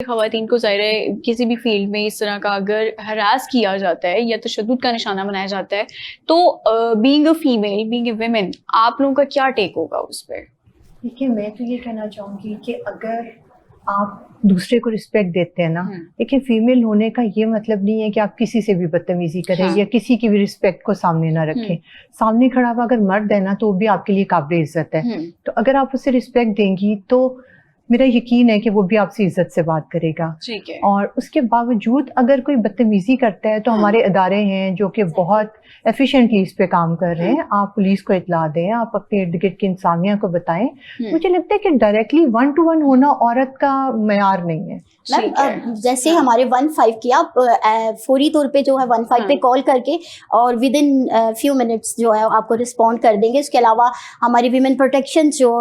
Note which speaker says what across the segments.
Speaker 1: خواتین کو ظاہر ہے کسی بھی فیلڈ میں اس طرح کا اگر ہراس کیا جاتا ہے یا تشدد کا نشانہ بنایا جاتا ہے تو being a female, being a women, آپ لوگوں کا کیا ٹیک ہوگا اس پہ؟
Speaker 2: دیکھیے میں تو یہ کہنا چاہوں گی کہ اگر آپ دوسرے کو رسپیکٹ دیتے ہیں نا، لیکن فیمیل ہونے کا یہ مطلب نہیں ہے کہ آپ کسی سے بھی بدتمیزی کریں یا کسی کی بھی رسپیکٹ کو سامنے نہ رکھیں. سامنے کھڑا ہوا اگر مرد ہے نا تو وہ بھی آپ کے لیے قابل عزت ہے. تو اگر آپ اسے رسپیکٹ دیں گی تو میرا یقین ہے کہ وہ بھی آپ سے عزت سے بات کرے گا. اور اس کے باوجود اگر کوئی بدتمیزی کرتا ہے تو ہمارے ادارے ہیں جو کہ بہت ایفیشینٹلی اس پہ کام کر رہے ہیں. آپ پولیس کو اطلاع دیں، آپ اپنے ارد گرد کی انسانیہ کو بتائیں. مجھے لگتا ہے کہ ڈائریکٹلی 1-to-1 ہونا عورت کا معیار نہیں ہے.
Speaker 3: جیسے ہمارے 15 کی آپ فوری طور پہ جو ہے 15 پہ کال کر کے اور ود ان فیو منٹس جو ہے آپ کو رسپونڈ کر دیں گے. اس کے علاوہ ہماری ویمن پروٹیکشن جو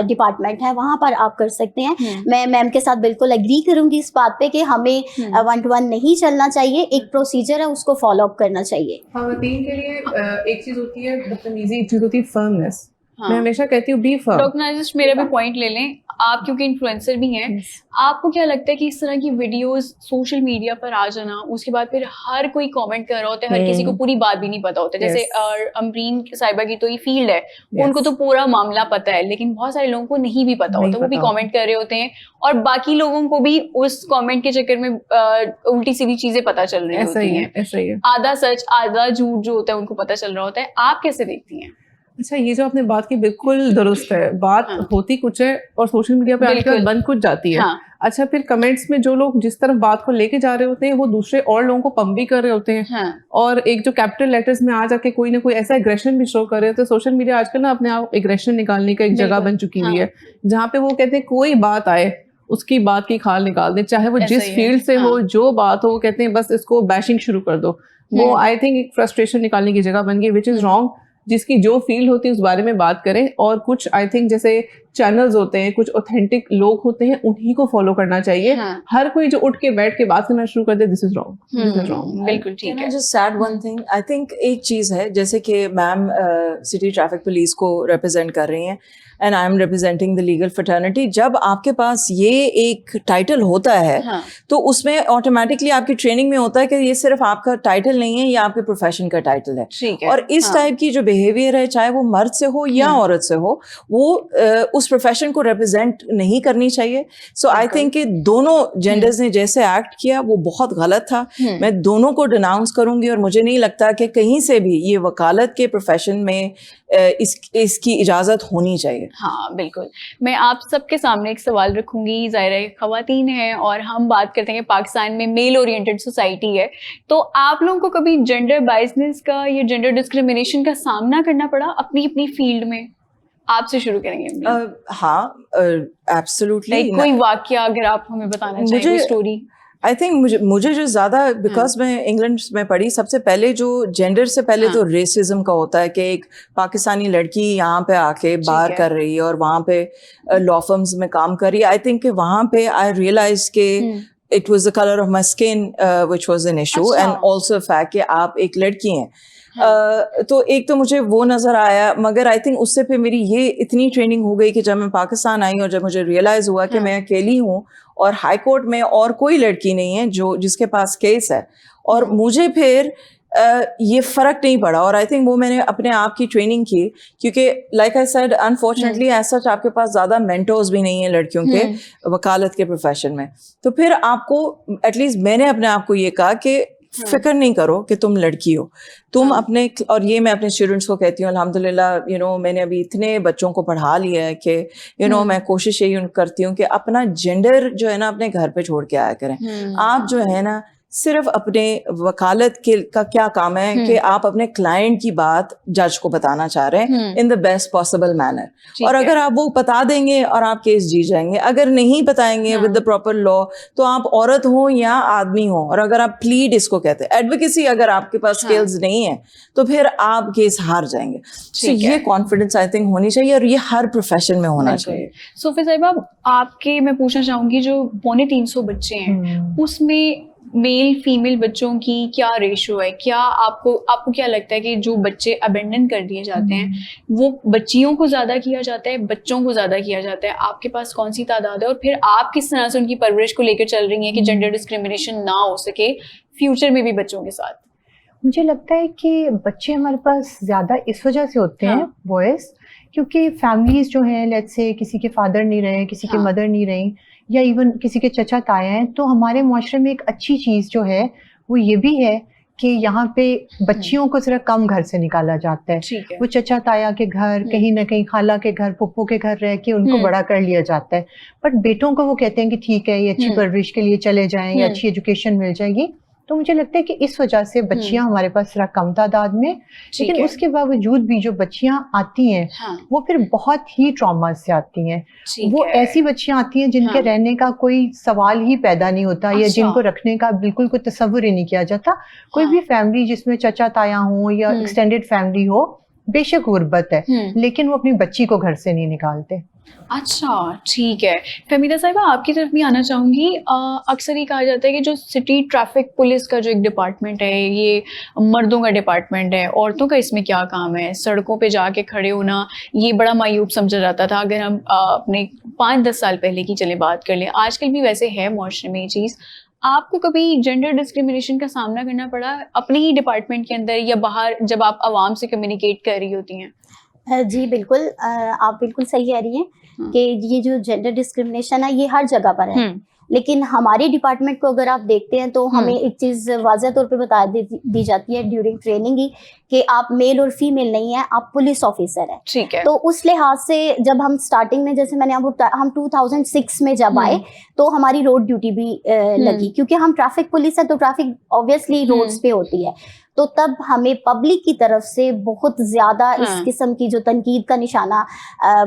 Speaker 3: ڈپارٹمنٹ ہے وہاں پر آپ کر سکتے ہیں. میں میم کے ساتھ بالکل اگری کروں گی اس بات پہ کہ ہمیں 1-to-1 نہیں چلنا چاہیے. ایک پروسیجر ہے اس کو فالو اپ کرنا چاہیے.
Speaker 4: خواتین کے لیے ایک چیز ہوتی ہے بدتمیزی، ایک چیز ہوتی ہے فرمنس. میں ہمیشہ کہتی ہوں بی فرم.
Speaker 1: ڈاکٹر نرجس میرا بھی پوائنٹ لے لیں، آپ کیونکہ انفلوئنسر بھی ہیں، آپ کو کیا لگتا ہے کہ اس طرح کی ویڈیوز سوشل میڈیا پر آ جانا، اس کے بعد پھر ہر کوئی کامنٹ کر رہا ہوتا ہے، ہر کسی کو پوری بات بھی نہیں پتا ہوتا. جیسے امرین صاحبہ کی تو یہ فیلڈ ہے، ان کو تو پورا معاملہ پتا ہے، لیکن بہت سارے لوگوں کو نہیں بھی پتا ہوتا، وہ بھی کامنٹ کر رہے ہوتے ہیں اور باقی لوگوں کو بھی اس کامنٹ کے چکر میں الٹی سیدھی چیزیں پتا چل رہی ہوتی ہیں. آدھا سچ آدھا جھوٹ جو ہوتا ہے ان کو پتا چل رہا ہوتا ہے. آپ کیسے دیکھتی ہیں؟
Speaker 4: اچھا، یہ جو آپ نے بات کی بالکل درست ہے. بات ہوتی کچھ ہے اور سوشل میڈیا پہ آج کل بند کچھ جاتی ہے. اچھا، پھر کمنٹس میں جو لوگ جس طرف بات کو لے کے جا رہے ہوتے ہیں وہ دوسرے اور لوگوں کو پمپ بھی کر رہے ہوتے ہیں اور ایک جو کیپٹل لیٹرز میں آ جا کے کوئی نہ کوئی ایسا ایگریشن بھی شو کر رہے ہوتے ہیں. سوشل میڈیا آج کل نا اپنے آپ ایگریشن نکالنے کا ایک جگہ بن چکی ہوئی ہے جہاں پہ وہ کہتے ہیں کوئی بات آئے اس کی بات کی کھال نکال دیں، چاہے وہ جس فیلڈ سے ہو، جو بات ہو، وہ کہتے ہیں بس اس کو بیشنگ شروع کر دو. وہ آئی تھنک ایک فرسٹریشن نکالنے کی جگہ بن گئی، وچ از رانگ. جس کی جو فیلڈ ہوتی ہے اس بارے میں بات کریں. اور کچھ آئی تھنک جیسے چینلز ہوتے ہیں، کچھ اوتھینٹک لوگ ہوتے ہیں، انہی کو فالو کرنا چاہیے. ہر کوئی جو اٹھ کے بیٹھ کے بات کرنا شروع کر دے، دس از رانگ.
Speaker 1: بالکل ٹھیک ہے.
Speaker 5: Just add one thing, I think ایک چیز ہے جیسے کہ میم سٹی ٹریفک پولیس کو ریپرزینٹ کر رہی ہیں and I am representing the legal fraternity. جب آپ کے پاس یہ ایک ٹائٹل ہوتا ہے تو اس میں آٹومیٹکلی آپ کی ٹریننگ میں ہوتا ہے کہ یہ صرف آپ کا ٹائٹل نہیں ہے، یہ آپ کے پروفیشن کا ٹائٹل ہے. اور اس ٹائپ کی جو بیہیویئر ہے، چاہے وہ مرد سے ہو یا عورت سے ہو، وہ اس پروفیشن کو ریپرزینٹ نہیں کرنی چاہیے. سو آئی تھنک کہ دونوں جینڈرز نے جیسے ایکٹ کیا وہ بہت غلط تھا. میں دونوں کو ڈیناؤنس کروں گی اور مجھے نہیں لگتا کہ کہیں سے بھی یہ وکالت کے پروفیشن میں اس کی اجازت ہونی چاہیے.
Speaker 1: ہاں بالکل. میں آپ سب کے سامنے ایک سوال رکھوں گی. ظاہر خواتین ہیں اور ہم بات کرتے ہیں کہ پاکستان میں میل اورینٹڈ سوسائٹی ہے، تو آپ لوگوں کو کبھی جینڈر بائزنس کا یا جینڈر ڈسکریمنیشن کا سامنا کرنا پڑا اپنی فیلڈ میں؟ آپ سے شروع کریں گے.
Speaker 5: ہاں ایبسلیوٹلی.
Speaker 1: کوئی واقعہ اگر آپ ہمیں بتانا چاہیں، اسٹوری.
Speaker 5: آئی تھنک مجھے جو زیادہ، بیکاز میں انگلینڈ میں پڑھی، سب سے پہلے جو جینڈر سے پہلے تو ریسزم کا ہوتا ہے کہ ایک پاکستانی لڑکی یہاں پہ آ کے بار کر رہی ہے اور وہاں پہ لا فرمز میں کام کر رہی ہے. آئی تھنک کہ وہاں پہ آئی ریئلائز کہ it was the colour of my skin which was an issue and also fact کہ آپ ایک لڑکی ہیں. تو ایک تو مجھے وہ نظر آیا، مگر آئی تھنک اس سے پھر میری یہ اتنی ٹریننگ ہو گئی کہ جب میں پاکستان آئی اور جب مجھے ریئلائز ہوا کہ میں اکیلی ہوں اور ہائی کورٹ میں اور کوئی لڑکی نہیں ہے جس کے پاس کیس ہے، اور مجھے پھر یہ فرق نہیں پڑا. اور آئی تھنک وہ میں نے اپنے آپ کی ٹریننگ کی، کیونکہ like I said unfortunately as such آپ کے پاس زیادہ مینٹورز بھی نہیں ہیں لڑکیوں کے وکالت کے پروفیشن میں. تو پھر آپ کو ایٹ لیسٹ میں نے اپنے آپ کو یہ کہا کہ فکر نہیں کرو کہ تم لڑکی ہو، تم اپنے، اور یہ میں اپنے اسٹوڈنٹس کو کہتی ہوں الحمدللہ میں نے ابھی اتنے بچوں کو پڑھا لیا ہے کہ میں کوشش یہی کرتی ہوں کہ اپنا جینڈر جو ہے نا اپنے گھر پہ چھوڑ کے آیا کریں. آپ جو ہے نا صرف اپنے وکالت کا کیا کام ہے کہ آپ اپنے کلائنٹ کی بات جج کو بتانا چاہ رہے ہیں ان دا بیسٹ پاسبل مینر. اور اگر آپ وہ بتا دیں گے اور آپ کیس جیت جائیں گے. اگر نہیں بتائیں گے ود دا پراپر لا تو آپ عورت ہوں یا آدمی ہوں، اور اگر آپ پلیڈ اس کو کہتے ہیں ایڈوکیسی، اگر آپ کے پاس اسکلز نہیں ہیں تو پھر آپ کیس ہار جائیں گے. سو یہ کانفیڈنس آئی تھنک ہونی چاہیے اور یہ ہر پروفیشن میں ہونا چاہیے.
Speaker 1: صوفی صاحبہ، آپ کے میں پوچھنا چاہوں گی جو 350 بچے ہیں اس میں میل فیمیل بچوں کی کیا ریشو ہے؟ کیا آپ کو کیا لگتا ہے کہ جو بچے ابینڈن کر دیے جاتے ہیں وہ بچیوں کو زیادہ کیا جاتا ہے, بچوں کو زیادہ کیا جاتا ہے؟ آپ کے پاس کون سی تعداد ہے, اور پھر آپ کس طرح سے ان کی پرورش کو لے کر چل رہی ہیں کہ جینڈر ڈسکریمنیشن نہ ہو سکے فیوچر میں بھی بچوں کے ساتھ؟
Speaker 2: مجھے لگتا ہے کہ بچے ہمارے پاس زیادہ اس وجہ سے ہوتے ہیں بوائز, کیونکہ فیملیز جو ہیں لیٹس سے کسی کے فادر نہیں رہے, کسی کے مدر نہیں رہی, یا ایون کسی کے چچا تایا ہیں, تو ہمارے معاشرے میں ایک اچھی چیز جو ہے وہ یہ بھی ہے کہ یہاں پہ بچیوں کو ذرا کم گھر سے نکالا جاتا ہے. وہ چچا تایا کے گھر, کہیں نہ کہیں خالہ کے گھر, پھپھو کے گھر رہ کے ان کو بڑا کر لیا جاتا ہے. بٹ بیٹوں کو وہ کہتے ہیں کہ ٹھیک ہے یہ اچھی پرورش کے لیے چلے جائیں یا اچھی ایجوکیشن مل جائے گی. تو مجھے لگتا ہے کہ اس وجہ سے بچیاں ہمارے پاس ذرا کم تعداد میں, لیکن اس کے باوجود بھی جو بچیاں آتی ہیں وہ پھر بہت ہی ٹراما سے آتی ہیں. وہ ایسی بچیاں آتی ہیں جن کے رہنے کا کوئی سوال ہی پیدا نہیں ہوتا, یا جن کو رکھنے کا بالکل کوئی تصور ہی نہیں کیا جاتا. کوئی بھی فیملی جس میں چچا تایا ہوں یا ایکسٹینڈیڈ فیملی ہو, بے شک غربت ہے, لیکن وہ اپنی بچی کو گھر سے نہیں نکالتے.
Speaker 1: اچھا ٹھیک ہے. فہمیدہ صاحبہ آپ کی طرف بھی آنا چاہوں گی. اکثر یہ کہا جاتا ہے کہ جو سٹی ٹریفک پولیس کا جو ایک ڈپارٹمنٹ ہے یہ مردوں کا ڈپارٹمنٹ ہے, عورتوں کا اس میں کیا کام ہے؟ سڑکوں پہ جا کے کھڑے ہونا یہ بڑا معیوب سمجھا جاتا تھا اگر ہم اپنے 5-10 سال پہلے کی چلے بات کر لیں. آج کل بھی ویسے ہے معاشرے میں یہ چیز. آپ کو کبھی جینڈر ڈسکریمنیشن کا سامنا کرنا پڑا اپنے ہی ڈپارٹمنٹ کے اندر یا باہر جب آپ عوام سے کمیونیکیٹ کر رہی ہوتی ہیں؟
Speaker 3: جی بالکل, آپ بالکل صحیح کہہ رہی ہیں کہ یہ جو جینڈر ڈسکرمنیشن ہے یہ ہر جگہ پر ہے. لیکن ہمارے ڈپارٹمنٹ کو اگر آپ دیکھتے ہیں تو ہمیں ایک چیز واضح طور پہ بتا دی جاتی ہے ڈیورنگ ٹریننگ ہی کہ آپ میل اور فیمیل نہیں ہیں, آپ پولیس آفیسر ہیں.
Speaker 1: ٹھیک ہے.
Speaker 3: تو اس لحاظ سے جب ہم سٹارٹنگ میں, جیسے میں نے ہم 2006 میں جب آئے تو ہماری روڈ ڈیوٹی بھی لگی, کیونکہ ہم ٹریفک پولیس ہے تو ٹریفک آبویسلی روڈز پہ ہوتی ہے. تو تب ہمیں پبلک کی طرف سے بہت زیادہ اس قسم کی جو تنقید کا نشانہ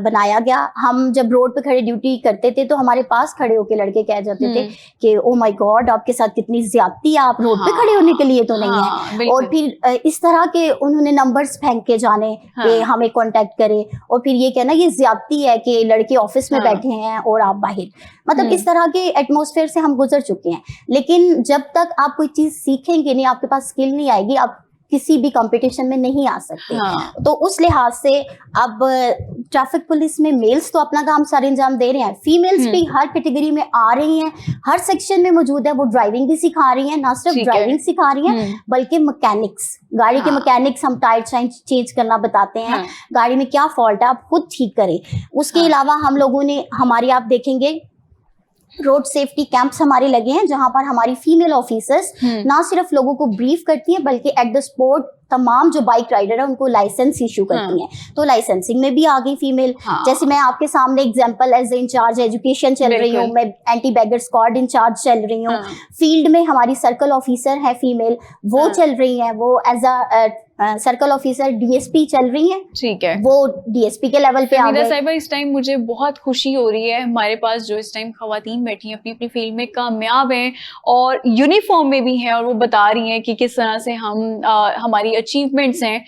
Speaker 3: بنایا گیا. ہم جب روڈ پہ کھڑے ڈیوٹی کرتے تھے تو ہمارے پاس کھڑے ہو کے لڑکے کہہ جاتے تھے کہ او مائی گاڈ آپ کے ساتھ کتنی زیادتی ہے, آپ روڈ پہ کھڑے ہونے کے لیے تو نہیں ہے. اور پھر اس طرح کے انہوں نے نمبرز پھینک کے جانے کہ ہمیں کانٹیکٹ کرے, اور پھر یہ کہنا یہ زیادتی ہے کہ لڑکے آفس میں بیٹھے ہیں اور آپ باہر. مطلب اس طرح کے ایٹماسفیئر سے ہم گزر چکے ہیں. لیکن جب تک آپ کوئی چیز سیکھیں گے نہیں, آپ کے پاس اسکل نہیں آئے گی, آپ کسی بھی کمپٹیشن میں نہیں آ سکتے. تو اس لحاظ سے اب ٹریفک پولیس میں میلز تو اپنا کام سارے انجام دے رہے ہیں, فیمیلز بھی ہر کیٹیگری میں آ رہی ہیں, ہر سیکشن میں موجود ہے. وہ ڈرائیونگ بھی سکھا رہی ہیں, نہ صرف ڈرائیونگ سکھا رہی ہیں بلکہ مکینکس, گاڑی کے مکینکس, ہم ٹائر چینج کرنا بتاتے ہیں, گاڑی میں کیا فالٹ ہے آپ خود ٹھیک کریں. اس کے علاوہ ہم لوگوں نے ہماری, آپ دیکھیں گے روڈ سیفٹی کیمپس ہمارے لگے ہیں جہاں پر ہماری فیمیل آفیسرز نہ صرف لوگوں کو بریف کرتی ہیں بلکہ ایٹ دا اسپاٹ تمام جو بائک رائڈر ہیں ان کو لائسنس ایشو کرتی ہیں. تو لائسنسنگ میں بھی آ گئی فیمیل. جیسے میں آپ کے سامنے example as a incharge education چل رہی ہوں, میں اینٹی بیگر اسکواڈ انچارج چل رہی ہوں. فیلڈ میں ہماری سرکل آفیسر ہے فیمیل, وہ چل رہی ہیں, وہ as a circle officer D S P چل رہی ہیں. ٹھیک ہے, وہ ڈی ایس پی کے لیول پہ آ گئے.
Speaker 1: صاحبہ اس ٹائم مجھے بہت خوشی ہو رہی ہے, ہمارے پاس جو اس ٹائم خواتین بیٹھی ہیں اپنی اپنی فیلڈ میں کامیاب ہیں اور یونیفارم میں بھی ہیں, اور وہ بتا رہی ہیں کہ کس طرح سے ہم ہماری اچیومنٹس ہیں